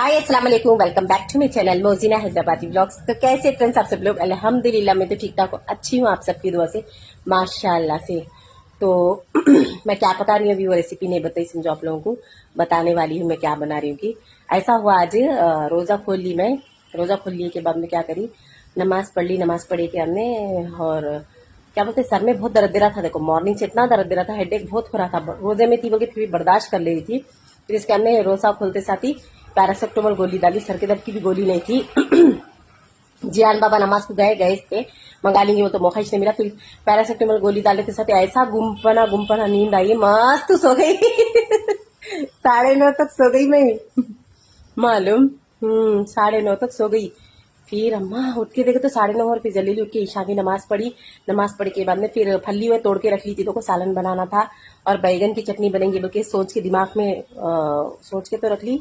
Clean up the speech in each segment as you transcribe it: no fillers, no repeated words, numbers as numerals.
हाय अस्सलाम वालेकुम, welcome back to my channel Mojina Hyderabadi vlogs. तो कैसे फ्रेंड्स आप सब लोग? अल्हम्दुलिल्लाह मैं तो ठीक ठाक हूँ, अच्छी हूँ आप सबकी दुआ से, माशाल्लाह से। तो मैं क्या बता रही हूँ अभी वो रेसिपी नहीं बताई, समझो आप लोगों को बताने वाली हूँ मैं क्या बना रही हूँ। कि ऐसा हुआ आज रोज़ा खोल ली मैं। रोज़ा खोल लिए के बाद में क्या करी, नमाज पढ़ ली। नमाज पढ़े के हमने और क्या बोलते सर में बहुत दर्द दे रहा था। देखो मॉर्निंग से इतना दर्द दे रहा था, हेडेक बहुत हो रहा था। रोजे में थी बल्कि फिर भी बर्दाश्त कर ले रही थी। फिर इसके हमने रोज़ा खोलते साथ ही पैरासिटामोल गोली डाली, सर के दर्द की भी गोली नहीं थी। जियान बाबा नमाज को गए थे, मंगा लेंगे वो तो मौका ही नहीं मिला। फिर पैरासिटामोल गोली डालने के साथ ऐसा गुमपना नींद आई, मस्त सो गई। 9:30 तक सो गई मैं, मालूम। 9:30 तक सो गई। फिर अम्मा उठ के देखे तो 9:30 और फिर जल्दी उठ के ईशा की नमाज पढ़ी। नमाज पढ़ के बाद में फिर फली हुए तोड़ के रख ली थी, तो को सालन बनाना था और बैगन की चटनी बनेगी बल्कि सोच के दिमाग में सोच के तो रख ली।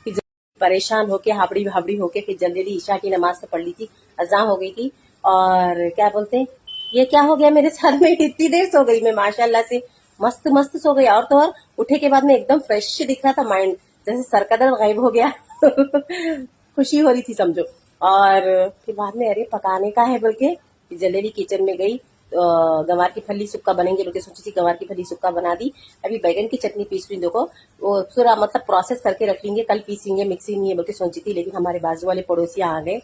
फिर परेशान होके हाबड़ी हाबड़ी होके फिर जल्दी जल्दी ईशा की नमाज तो पढ़ ली थी, अज़ां हो गई थी। और क्या बोलते हैं, ये क्या हो गया मेरे साथ में, इतनी देर सो गई मैं माशाल्लाह से, मस्त मस्त सो गई। और तो और उठे के बाद में एकदम फ्रेश दिख रहा था माइंड, जैसे सर का दर्द गायब हो गया। खुशी हो रही थी समझो। और फिर बाद में अरे पकाने का है बोल के जल्दी किचन में गई। गंवार की फली सुक्का बनेंगे बोल के सोची थी, गंवार की फली सुक्का बना दी। अभी बैगन की चटनी पीस रही, देखो वो पूरा मतलब प्रोसेस करके रख लेंगे, कल पीसेंगे, मिक्सी नहीं है बोल के सोची थी। लेकिन हमारे बाजू वाले पड़ोसी आ गए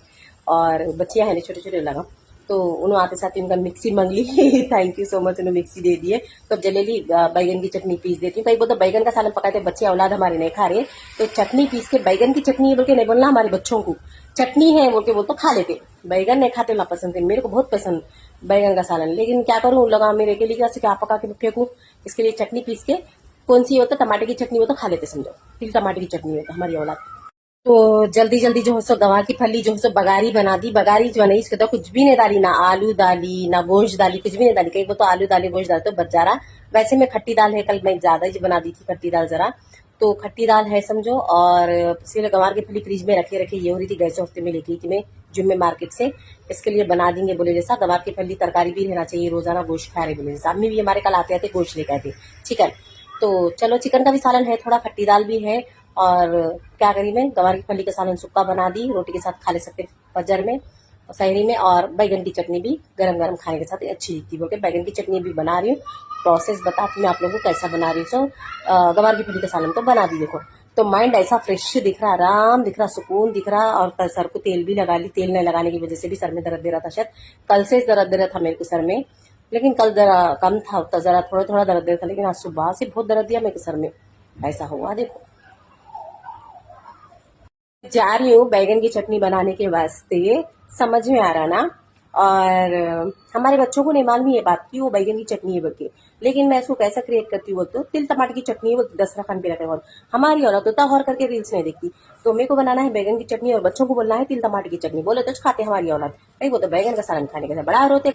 और बच्चियां हैं छोटे छोटे लगा, तो उन्होंने आते साथ उनका मिक्सी मांग ली। थैंक यू सो मच, उन्होंने मिक्सी दे दिए। तो अब जलेली बैगन की चटनी पीस देती हूँ। कई बोलते बैगन का सालन पकाते बच्चे औलाद हमारे नहीं खा रहे, तो चटनी पीस के बैगन की चटनी है बोल के नहीं बोलना हमारे बच्चों को, चटनी है बोल के वो तो खा लेते। बैगन नहीं खाते ना पसंद से, मेरे को बहुत पसंद बैगन का सालन। लेकिन क्या करूँ, लगा मेरे के लिए कैसे क्या पका के फेंकूँ, इसके लिए चटनी पीस के, कौन सी होता टमाटर की चटनी हो तो खा लेते समझो, तिल टमाटर की चटनी होता हमारी औलाद। तो जल्दी जल्दी जो है सो गंवा की फली जो है सो बगारी बना दी। बगारी जो नहीं इसके तो कुछ भी नहीं डाली, ना आलू डाली ना गोश्त डाली, कुछ भी नहीं डाली। कहीं वो तो आलू डाले गोश्त डाले तो बच जा रहा। वैसे में खट्टी दाल है, कल मैं ज्यादा ही बना दी थी खट्टी दाल जरा, तो खट्टी दाल है समझो। और इसलिए गंवार की फली फ्रिज में रखे रखे ये हो रही थी, गैस हफ्ते में लेके थी मैं जुम्मे मार्केट से। इसके लिए बना देंगे बोले जैसा, गंवार की फली तरकारी भी रहना चाहिए, रोजाना गोश्त खा रहे बोले जैसा। अम्मी भी हमारे कल आते आते गोश्त लेकर आते चिकन, तो चलो चिकन का भी सालन है, थोड़ा खट्टी दाल भी है। और क्या करी मैं, गंवार की फली का सालन सुक्का बना दी, रोटी के साथ खा ले सकते फजर में सहरी में। और बैगन की चटनी भी गरम गरम खाने के साथ अच्छी दिखती बोल के बैगन की चटनी भी बना रही हूँ। प्रोसेस बताती मैं आप लोगों को कैसा बना रही हूँ। सो गंवार की फली का सालन तो बना दी, देखो तो माइंड ऐसा फ्रेश दिख रहा, आराम दिख रहा, सुकून दिख रहा। और सर को तेल भी लगा ली, तेल नहीं लगाने की वजह से भी सर में दर्द दे रहा था, शायद कल से दर्द दे रहा था मेरे को सर में, लेकिन कल जरा कम था, तो जरा थोड़ा थोड़ा दर्द दे रहा था। लेकिन आज सुबह से बहुत दर्द दिया मेरे को सर में, ऐसा हुआ देखो। जा रही हूँ बैगन की चटनी बनाने के वास्ते, समझ में आ रहा ना। और हमारे बच्चों को नहीं मालूम ये बात कि वो बैगन की चटनी है बोल के, लेकिन मैं इसको कैसा क्रिएट करती हूँ तो तिल टमाटर की चटनी है वो दस्तरखान पे रखे। और हमारी औरत तो तहर करके रील्स नहीं देखती, तो मेरे को बनाना है बैगन की चटनी और बच्चों को बोलना है तिल टमाटर की चटनी, बोले तो खाते हमारी औलाद भाई, वो तो बैगन का सालन खाने के बड़ा रोते।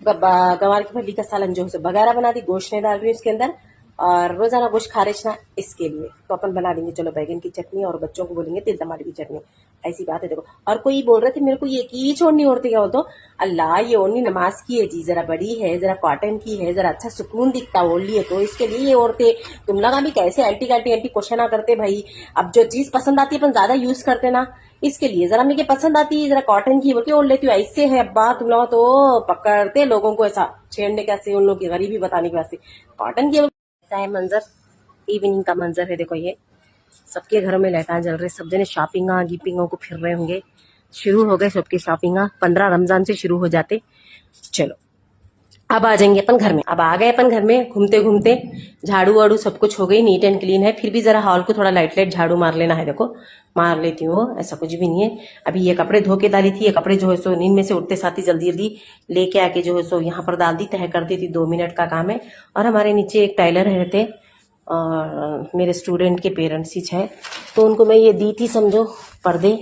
गंवार की फली का सालन जो है बघारा बना दी, गोश्त नहीं डाल रही उसके अंदर। और रोजाना गोश्त खा रहे ना, इसके लिए तो अपन बना देंगे चलो बैगन की चटनी और बच्चों को बोलेंगे तिल टमाटर की चटनी। ऐसी बात है देखो। और कोई बोल रहे थे मेरे को ये की छोड़नी औरतें क्या हो, तो अल्लाह ये ओढ़नी नमाज की है जी, जरा बड़ी है, जरा कॉटन की है, जरा अच्छा सुकून दिखता ओढ़ लिए, तो इसके लिए ये औरतें। तुम लोग भी कैसे एंटी एंटी क्वेश्चन करते भाई। अब जो चीज पसंद आती है अपन ज्यादा यूज करते ना, इसके लिए जरा मुझे पसंद आती है, जरा कॉटन की बोल के ओढ़ लेती हूँ। ऐसे है अब्बा तुम लोग तो पकड़ते लोगों को ऐसा छेड़ने कैसे, उन लोग की गरीबी बताने के वास्ते कॉटन की। ऐसा है मंजर, इवनिंग का मंजर है देखो, ये सबके घरों में लाइटां जल रही, सब जने शॉपिंग गिपिंगों को फिर रहे होंगे। शुरू हो गए सबके शॉपिंग, 15 रमजान से शुरू हो जाते। चलो अब आ जाएंगे अपन घर में, अब आ गए अपन घर में घूमते घूमते। झाड़ू वाड़ू सब कुछ हो गई, नीट एंड क्लीन है। फिर भी जरा हॉल को थोड़ा लाइट लाइट झाड़ू मार लेना है, देखो मार लेती हूँ, ऐसा कुछ भी नहीं है। अभी ये कपड़े धो के डाली थी, ये कपड़े जो है सो नींद में से उठते साथ ही जल्दी जल्दी लेके आके जो है सो यहाँ पर डाल दी, तह कर दी थी, 2 मिनट का काम है। और हमारे नीचे एक टाइलर रहते और मेरे स्टूडेंट के पेरेंट्स ही है, तो उनको मैं ये दी थी समझो पर्दे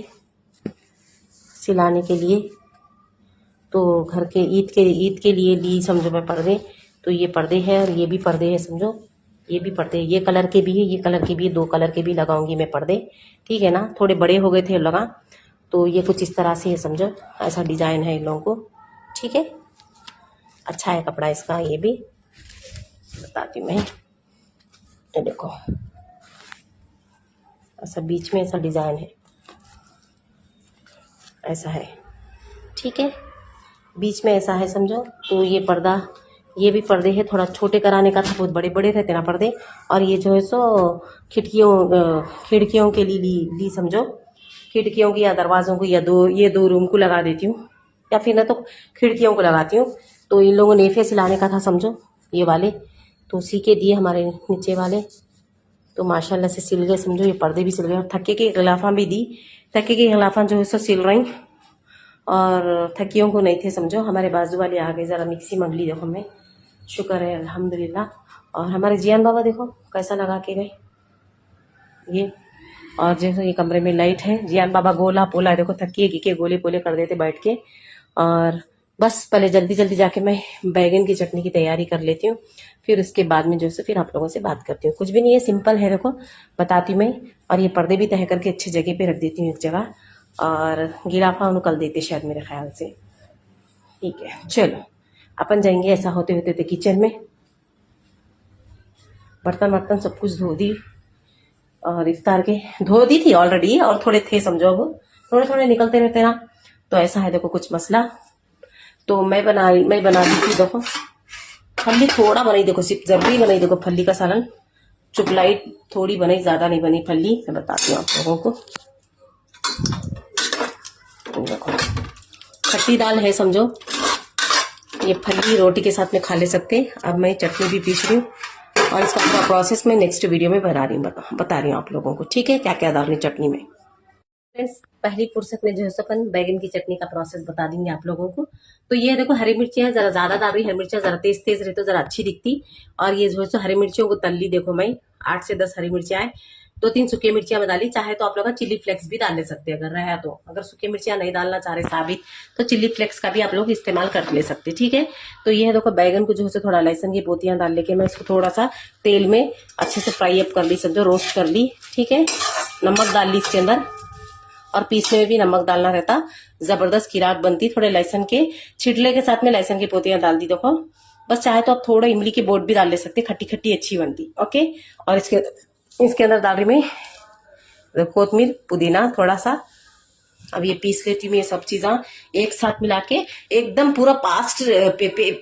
सिलाने के लिए। तो घर के ईद के लिए ली समझो मैं पर्दे। तो ये पर्दे हैं और ये भी पर्दे हैं समझो, ये भी पर्दे, ये कलर के भी है, ये कलर के भी है, 2 कलर के भी लगाऊंगी मैं पर्दे, ठीक है ना। थोड़े बड़े हो गए थे लगा, तो ये कुछ इस तरह से है समझो, ऐसा डिजाइन है इन लोगों को, ठीक है। अच्छा है कपड़ा इसका, ये भी बताती हूँ मैं, ये देखो ऐसा बीच में ऐसा डिजाइन है, ऐसा है, ठीक है। बीच में ऐसा है समझो। तो ये पर्दा, ये भी पर्दे है, थोड़ा छोटे कराने का था, बहुत बड़े बड़े रहते ना पर्दे। और ये जो है सो खिड़कियों के लिए ली समझो, खिड़कियों की या दरवाज़ों को, या ये दो रूम को लगा देती हूँ, या फिर ना तो खिड़कियों को लगाती हूँ। तो इन लोगों ने नेफे सिलाने का था समझो, ये वाले, तो उसी के दिए हमारे नीचे वाले, तो माशाल्लाह से सिल गए समझो। ये पर्दे भी सिल गए, और थक्के के गिलाफा भी दी, थक्के के गिलाफा जो है सो सिल रही, और थकियों को नहीं थे समझो। हमारे बाजू वाले आ गए, ज़रा मिक्सी मंग ली देखो, मैं शुक्र है अल्हम्दुलिल्लाह। और हमारे जियान बाबा देखो कैसा लगा के गए ये। और जैसे ये कमरे में लाइट है, जियान बाबा गोला पोला देखो, थकिए की के गोले पोले कर देते बैठ के। और बस पहले जल्दी जल्दी जाके मैं बैगन की चटनी की तैयारी कर लेती हूँ, फिर उसके बाद में जो है फिर आप लोगों से बात करती हूँ। कुछ भी नहीं है, सिंपल है देखो, बताती हूँ मैं। और ये पर्दे भी तह करके अच्छी जगह पे रख देती हूँ एक जगह, और गिलाफा उन्हें कल देते शायद मेरे ख्याल से। ठीक है, चलो अपन जाएंगे ऐसा होते होते तो किचन में। बर्तन वर्तन सब कुछ धो दी, और इफ्तार के धो दी थी ऑलरेडी, और थोड़े थे समझो, अब थोड़े थोड़े निकलते रहते ना। तो ऐसा है देखो कुछ मसला। तो मैं बना दी थी देखो फल्ली, थोड़ा बनाई देखो, सिर्फ जरूरी बनाई देखो फल्ली का सालन, चुपलाई थोड़ी बनाई, ज्यादा नहीं बनी फल्ली। मैं बताती हूँ आप लोगों को। देखो खट्टी दाल है समझो, ये फल्ली रोटी के साथ में खा ले सकते। अब मैं चटनी भी पीस रही हूँ, और इसका पूरा प्रोसेस मैं नेक्स्ट वीडियो में बता रही हूँ आप लोगों को, ठीक है, क्या क्या डालनी चटनी में। फ्रेंड्स पहली फुर्सत में जो है अपन बैगन की चटनी का प्रोसेस बता देंगे आप लोगों को। तो ये देखो हरी मिर्चियाँ जरा ज्यादा डाल रही, हरी मिर्चियाँ जरा तेज तेज रही तो जरा अच्छी दिखती। और ये जो है हरी मिर्चियों को तल ली देखो, मैं 8 से 10 हरी मिर्चियाँ है, 2-3 सूखी मिर्चियाँ में डाली। चाहे तो आप लोग चिली फ्लेक्स भी डाल ले सकते हैं अगर रहा तो। अगर सूखी मिर्चियाँ नहीं डालना चाह रहे साबित, तो चिली फ्लेक्स का भी आप लोग इस्तेमाल कर ले सकते, ठीक है। तो ये है देखो बैगन को जो है थोड़ा लहसुन की पोतियां डाल लेके मैं इसको थोड़ा सा तेल में अच्छे से फ्राई अप कर ली समझो, रोस्ट कर ली, ठीक है। नमक डाल ली इसके अंदर, और पीसने में भी नमक डालना रहता, जबरदस्त खिराक बनती। थोड़े लहसुन के छिटले के साथ में लहसुन की पोतियां डाल दी देखो। बस चाहे तो आप थोड़ा इमली की बोट भी डाल ले सकते, खट्टी खट्टी अच्छी बनती, ओके। और इसके अंदर डाल रही मैं कोतमीर पुदीना थोड़ा सा। अब ये पीस लेती हूँ, ये सब चीज़ा एक साथ मिला के एकदम पूरा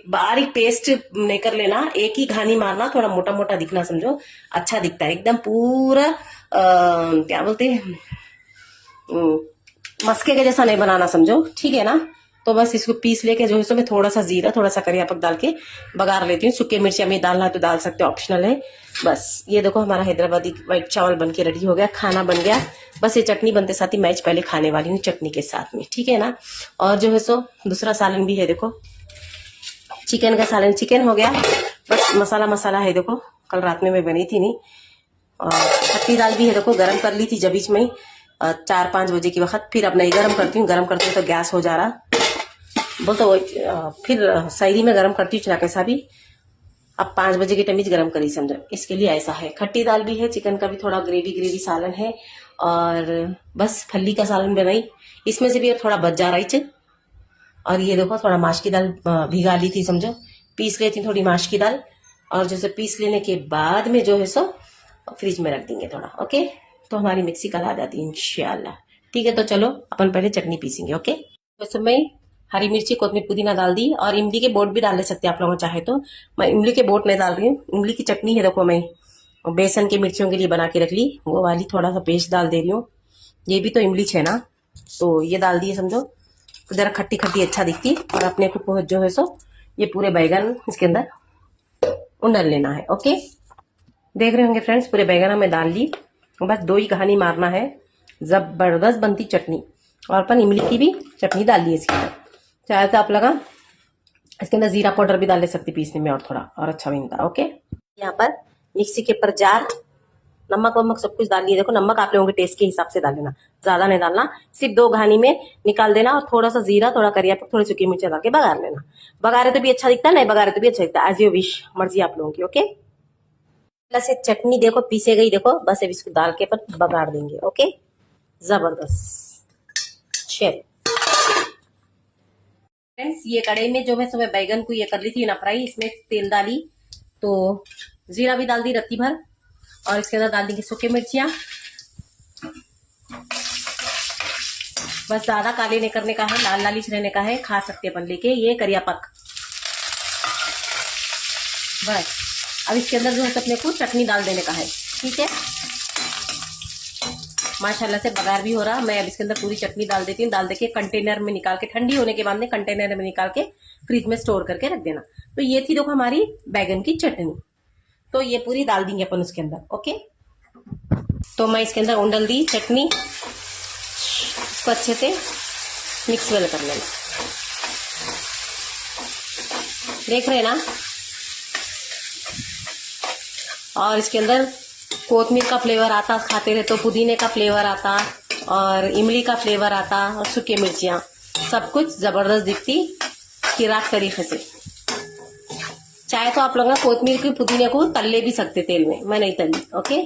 बारीक पेस्ट नहीं कर लेना, एक ही घानी मारना, थोड़ा मोटा मोटा दिखना समझो, अच्छा दिखता है एकदम पूरा क्या बोलते हैं, मस्के के जैसा नहीं बनाना समझो, ठीक है ना। तो बस इसको पीस लेके जो है इसमें थोड़ा सा जीरा, थोड़ा सा करिया पक डाल के बघार लेती हूँ। सूखे मिर्चियाँ में डालना है तो डाल सकते हो, ऑप्शनल है। बस ये देखो हमारा हैदराबादी व्हाइट चावल बन के रेडी हो गया, खाना बन गया। बस ये चटनी बनते साथ ही मैच पहले खाने वाली हूँ चटनी के साथ में, ठीक है ना। और जो है सो दूसरा सालन भी है देखो, चिकन का सालन, चिकन हो गया। बस मसाला है देखो, कल रात में मैं बनी थी नहीं। और खट्टी दाल भी है देखो, गर्म कर ली थी जब बीच में 4-5 बजे के वक्त। फिर अब नहीं गर्म करती हूँ, गर्म करती हूँ तो गैस हो जा रहा बोल, तो फिर शायरी में गर्म करती हूँ कैसा भी। अब 5 बजे की टमीज गर्म करी समझो, इसके लिए ऐसा है। खट्टी दाल भी है, चिकन का भी थोड़ा ग्रेवी सालन है, और बस फल्ली का सालन बनाई, इसमें से भी अब थोड़ा बच जा रहा है। और ये देखो थोड़ा माश की दाल भिगा ली थी समझो, पीस लेती थी थोड़ी माश की दाल। और जैसे पीस लेने के बाद में जो है सो फ्रिज में रख देंगे थोड़ा, ओके। तो हमारी मिक्सी कल आ जाती है इंशाल्लाह, ठीक है। तो चलो अपन पहले चटनी पीसेंगे, ओके। वैसे मैं हरी मिर्ची कोतमीर पुदीना डाल दी, और इमली के बोट भी डाल ले सकते हैं आप लोगों चाहे तो। मैं इमली के बोट नहीं डाल रही हूँ, इमली की चटनी है देखो, मैं बेसन के मिर्चियों के लिए बना के रख ली, वो वाली थोड़ा सा पेस्ट डाल दे रही हूँ। ये भी तो इमली है ना, तो ये डाल दिए समझो, तो जरा खट्टी खट्टी अच्छा दिखती। और अपने को जो है सो ये पूरे बैगन इसके अंदर उंडल लेना है, ओके। देख रहे होंगे फ्रेंड्स, पूरे बैगन में डाल ली, बस 2 ही कहानी मारना है, जबरदस्त बनती चटनी। और अपन इमली की भी चटनी डाल ली इसके अंदर, चाहे तो आप लगा इसके अंदर जीरा पाउडर भी डाल ले सकती पीसने में, और थोड़ा और अच्छा बनता, ओके। यहाँ पर मिक्सी के ऊपर जार, नमक वमक सब कुछ डाल लिया देखो। नमक आप लोगों के टेस्ट के हिसाब से डाल लेना, ज्यादा नहीं डालना, सिर्फ 2 घानी में निकाल देना। और थोड़ा सा जीरा, थोड़ा करिया, थोड़ी सूखी मिर्ची डाल के बघार लेना। बघारे तो भी अच्छा दिखता है, नहीं बघारे तो भी अच्छा दिखता है, एज यू विश, मर्जी आप लोगों की, ओके। से चटनी देखो पीसे गई देखो, बस अब इसको डाल के पर बघार देंगे, ओके। जबरदस्त। चल फ्रेंड्स, ये कढ़ाई में जो है सुबह बैगन को ये कर ली थी ना फ्राई, इसमें तेल डाली, तो जीरा भी डाल दी रत्ती भर, और इसके अंदर डाल देंगे सूखे मिर्चियाँ, बस ज्यादा काले नहीं करने का है, लाल लालिश रहने का है। खा सकते अपन लेके ये करिया पक। बस अब इसके अंदर जो है अपने को चटनी डाल देने का है। ठीक है, माशाल्लाह से बघार भी हो रहा। मैं अब इसके अंदर पूरी चटनी डाल देती हूँ। डाल देके कंटेनर में निकाल के, ठंडी होने के बाद में कंटेनर में निकाल के फ्रिज में स्टोर करके रख देना। तो ये थी देखो हमारी बैगन की चटनी। तो ये पूरी डाल देंगे अपन उसके अंदर। ओके, तो मैं इसके अंदर डाल दी चटनी, इसको अच्छे से मिक्स वेल कर लेना। देख रहे हैं ना, और इसके अंदर कोथमीर का फ्लेवर आता, खाते रहे तो पुदीने का फ्लेवर आता, और इमली का फ्लेवर आता, और सूखे मिर्चियाँ, सब कुछ जबरदस्त दिखती खिराक तरीके से। चाहे तो आप लोग ना कोथमीर के पुदीने को तल भी सकते तेल में, मैं नहीं तली। ओके,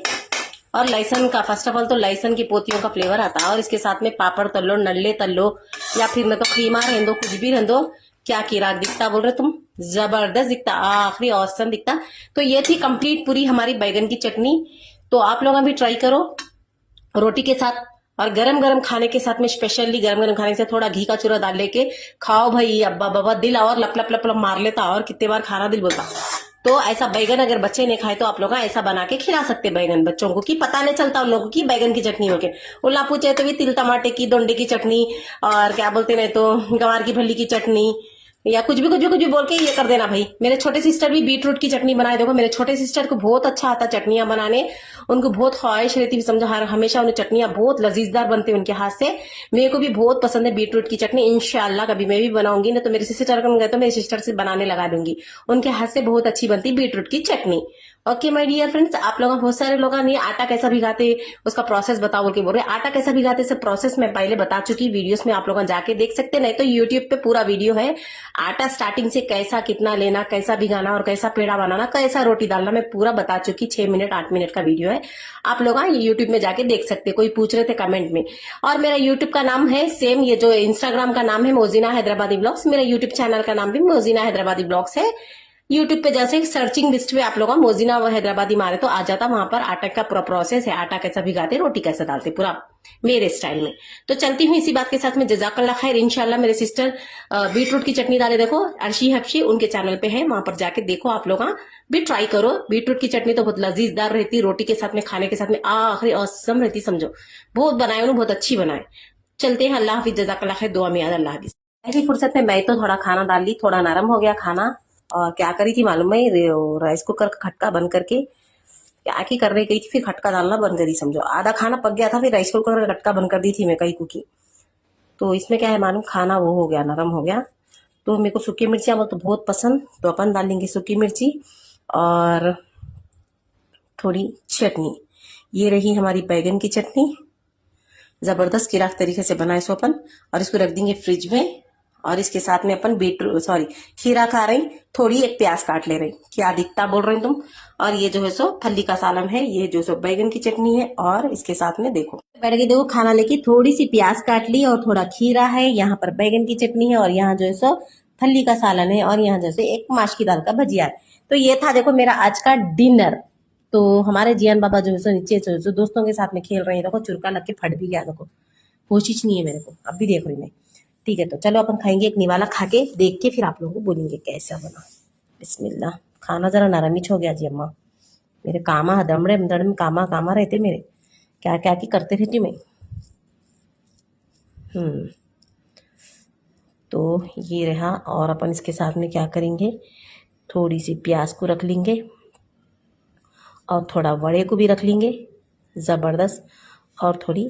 और लहसुन का, फर्स्ट ऑफ ऑल तो लहसुन की पोतियों का फ्लेवर आता है। और इसके साथ में पापड़ तल लो, नल्ले तल लो, या फिर न तो खीमा रहने दो, कुछ भी रहने दो। क्या किराक दिखता बोल रहे तुम, जबरदस्त दिखता, आखिरी औसम दिखता। तो ये थी कंप्लीट पूरी हमारी बैगन की चटनी। तो आप लोग भी ट्राई करो रोटी के साथ, और गरम गरम खाने के साथ में, स्पेशली गरम गरम खाने से थोड़ा घी का चूरा डाल लेके खाओ भाई। अब्बा बाबा दिल और लप लप लप लप मार लेता, और कितने बार खाना दिल बोलता। तो ऐसा बैगन अगर बच्चे नहीं खाए तो आप लोग ऐसा बना के खिला सकते बैगन बच्चों को, कि पता नहीं चलता उन लोगों की बैगन की चटनी होके। उल्ला पूछे तो भी तिल टमाटे की, दोंडे की चटनी, और क्या बोलते नहीं तो गंवार की फली की चटनी, या कुछ भी बोल के ये कर देना भाई। मेरे छोटे सिस्टर भी बीटरूट की चटनी बनाए। देखो मेरे छोटे सिस्टर को बहुत अच्छा आता चटनियां बनाने, उनको बहुत ख्वाहिश रहती, समझो हर हमेशा उन्हें चटनियां बहुत लजीजदार बनती है उनके हाथ से। मेरे को भी बहुत पसंद है बीटरूट की चटनी। इंशाल्लाह कभी मैं भी बनाऊंगी ना, तो मेरे सिस्टर को गए तो मेरी सिस्टर से बनाने लगा दूंगी, उनके हाथ से बहुत अच्छी बनती बीटरूट की चटनी। ओके माय डियर फ्रेंड्स, आप लोग बहुत सारे लोग नहीं आटा कैसा भिगाते उसका प्रोसेस बताओ बोल के बोल रहे। आटा कैसा भिगाते से प्रोसेस मैं पहले बता चुकी, वीडियोस में आप लोग जाके देख सकते, नहीं तो यूट्यूब पे पूरा वीडियो है। आटा स्टार्टिंग से कैसा कितना लेना, कैसा भिगाना, और कैसा पेड़ा बनाना, कैसा रोटी डालना, मैं पूरा बता चुकी। 6 मिनट 8 मिनट का वीडियो है, आप लोग यूट्यूब में जाके देख सकते। कोई पूछ रहे थे कमेंट में, और मेरा यूट्यूब का नाम है सेम, ये जो इंस्टाग्राम का नाम है मोजीना हैदराबादी ब्लॉग्स, मेरा यूट्यूब चैनल का नाम भी मोजीना हैदराबादी ब्लॉग्स है। यूट्यूब पे जैसे सर्चिंग लिस्ट में आप लोग मोजीना व हैदराबादी मारे तो आ जाता, वहां पर आटा का पूरा प्रोसेस है, आटा कैसा भिगाते, रोटी कैसा डालते, पूरा मेरे स्टाइल में। तो चलती हूँ इसी बात के साथ में, जजाकल्लाह खैर। इंशाल्लाह मेरे सिस्टर बीटरूट की चटनी डाले, देखो अर्शी हफ्शी उनके चैनल पे है, वहां पर जाके देखो आप लोग भी ट्राई करो। बीटरूट की चटनी तो बहुत लजीजदार रहती, रोटी के साथ में, खाने के साथ में आखिरी औसम रहती, समझो। बहुत बनाए उन्होंने, बहुत अच्छी बनाए। चलते हैं, अल्लाह हाफिज, जजाकल्लाह खैर, दुआ में याद, अल्लाह हाफिज। ऐसी फुर्सत में मैं तो थोड़ा खाना डाल ली, थोड़ा नरम हो गया खाना। और क्या करी थी मालूम है, राइस कुकर का खटका बंद करके क्या की कर रही गई थी, फिर खटका डालना बंद करी, समझो आधा खाना पक गया था, फिर राइस कुकर का खटका बंद कर दी थी मैं कई कुकी। तो इसमें क्या है मालूम, खाना वो हो गया, नरम हो गया। तो मेरे को सूखी मिर्चियाँ तो बहुत पसंद, तो अपन डालेंगे सूखी मिर्ची और थोड़ी चटनी। ये रही हमारी बैगन की चटनी, जबरदस्त किराक तरीके से बनाए सो अपन, और इसको रख देंगे फ्रिज में। और इसके साथ में अपन खीरा खा रही, थोड़ी एक प्याज काट ले रही, क्या दिखता बोल रही तुम। और ये जो है सो फली का सालन है, ये जो सो बैगन की चटनी है, और इसके साथ में देखो बैठ के देखो खाना लेके थोड़ी सी प्याज काट ली, और थोड़ा खीरा है, यहाँ पर बैगन की चटनी है, और यहाँ जो है सो फली का सालन है, और यहाँ जैसे एक माश की दाल का भजिया है। तो ये था देखो मेरा आज का डिनर। तो हमारे जियान बाबा जो है सो नीचे जो दोस्तों के साथ में खेल रहे हैं, देखो चुरका लग के फट भी गया, देखो कोशिश नहीं है मेरे को, अब भी देख रही मैं। ठीक है, तो चलो अपन खाएंगे, एक निवाला खा के देख के फिर आप लोगों को बोलेंगे कैसा बना। बिस्मिल्लाह। खाना जरा नरमिच हो गया जी अम्मा, मेरे कामा दमड़े दड़म कामा कामा रहते मेरे, क्या क्या की करते रहती मैं। तो ये रहा, और अपन इसके साथ में क्या करेंगे, थोड़ी सी प्याज को रख लेंगे, और थोड़ा वड़े को भी रख लेंगे जबरदस्त, और थोड़ी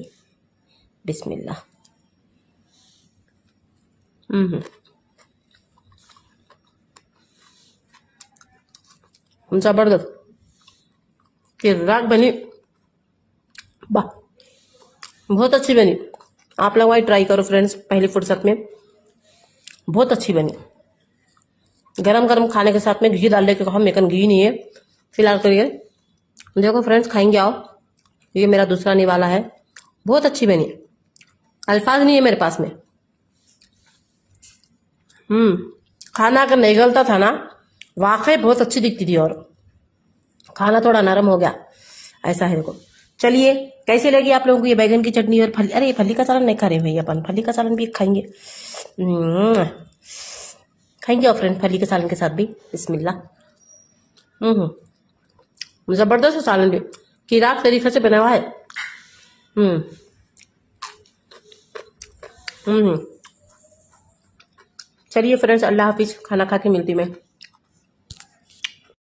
बिस्मिल्लाह। जबरदस्त किर्राक बनी, वाह बहुत अच्छी बनी। आप लोग वही ट्राई करो फ्रेंड्स, पहली फुर्सत में बहुत अच्छी बनी। गरम गरम खाने के साथ में घी डाल के कहा, मेकन घी नहीं है फिलहाल करिए। देखो फ्रेंड्स खाएंगे आओ, ये मेरा दूसरा निवाला है, बहुत अच्छी बनी, अल्फाज नहीं है मेरे पास में। खाना अगर नहीं गलता था ना, वाकई बहुत अच्छी दिखती थी, और खाना थोड़ा नरम हो गया, ऐसा है देखो। चलिए, कैसे लगी आप लोगों को ये बैगन की चटनी और फली? अरे फली का सालन नहीं खा रहे भाई, अपन फली का सालन भी खाएंगे। खाएंगे और फ्रेंड फली के सालन के साथ भी। बिस्मिल्लाह। जबरदस्त सालन भी किराक तरीके से बना हुआ है। हम्म हम्म चलिए फ्रेंड्स, अल्लाह हाफिज। खाना खा के मिलती मैं।